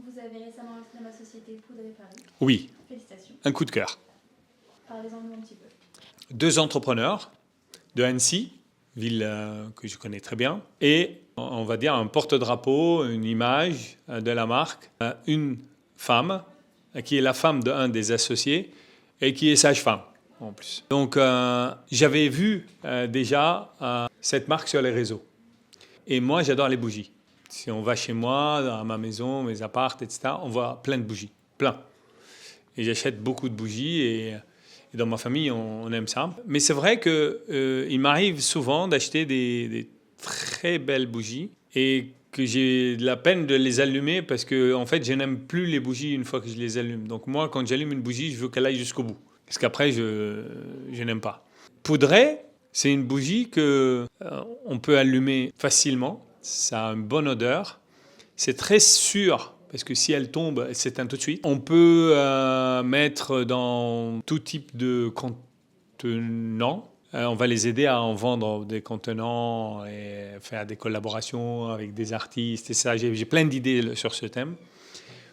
Vous avez récemment lancé la société Poudré Paris. Oui. Félicitations. Un coup de cœur. Parlez-en-nous un petit peu. 2 entrepreneurs de Annecy, ville que je connais très bien, et on va dire un porte-drapeau, une image de la marque, une femme qui est la femme d'un des associés et qui est sage-femme en plus. Donc j'avais vu déjà cette marque sur les réseaux. Et moi j'adore les bougies. Si on va chez moi, à ma maison, mes apparts, etc., on voit plein de bougies, plein. Et j'achète beaucoup de bougies et dans ma famille, on aime ça. Mais c'est vrai qu'il m'arrive souvent d'acheter des très belles bougies et que j'ai de la peine de les allumer parce que en fait, je n'aime plus les bougies une fois que je les allume. Donc moi, quand j'allume une bougie, je veux qu'elle aille jusqu'au bout. Parce qu'après, je n'aime pas. Poudré, c'est une bougie qu'on peut allumer facilement. Ça a une bonne odeur. C'est très sûr. Parce que si elle tombe, elle s'éteint tout de suite. On peut mettre dans tout type de contenants. On va les aider à en vendre des contenants et faire des collaborations avec des artistes et ça. J'ai plein d'idées sur ce thème.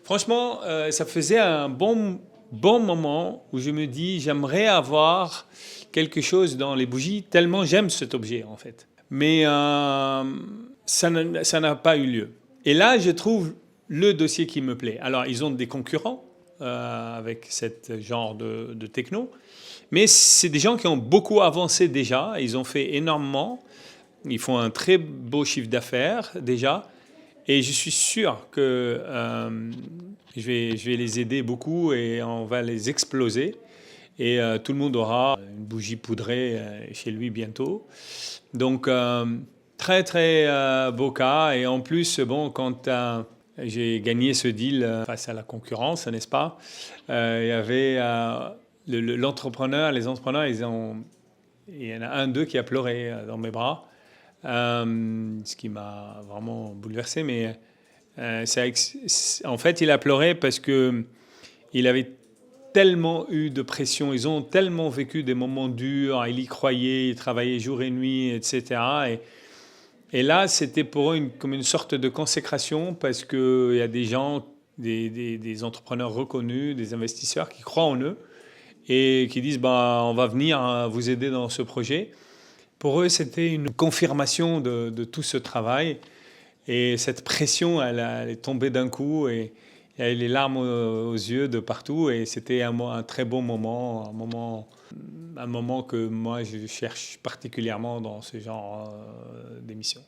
Franchement, ça faisait un bon moment où je me dis j'aimerais avoir quelque chose dans les bougies tellement j'aime cet objet en fait. Mais ça n'a pas eu lieu. Et là, je trouve le dossier qui me plaît. Alors, ils ont des concurrents avec ce genre de techno, mais c'est des gens qui ont beaucoup avancé déjà. Ils ont fait énormément. Ils font un très beau chiffre d'affaires déjà. Et je suis sûr que je vais les aider beaucoup et on va les exploser. Et tout le monde aura une bougie poudrée chez lui bientôt. Donc, très, très beau cas. Et en plus, bon, quand j'ai gagné ce deal face à la concurrence, n'est-ce pas? Il y avait l'entrepreneur, les entrepreneurs, il y en a un d'eux qui a pleuré dans mes bras, ce qui m'a vraiment bouleversé. Mais en fait, il a pleuré parce qu'il avait tellement eu de pression, ils ont tellement vécu des moments durs, il y croyait, il travaillait jour et nuit, etc. Et là, c'était pour eux comme une sorte de consécration parce qu'il y a des gens, des entrepreneurs reconnus, des investisseurs qui croient en eux et qui disent bah, on va venir vous aider dans ce projet. Pour eux, c'était une confirmation de tout ce travail. Et cette pression, elle est tombée d'un coup et il y avait les larmes aux yeux de partout. Et c'était un très beau moment, un moment que moi, je cherche particulièrement dans ce genre d'émission.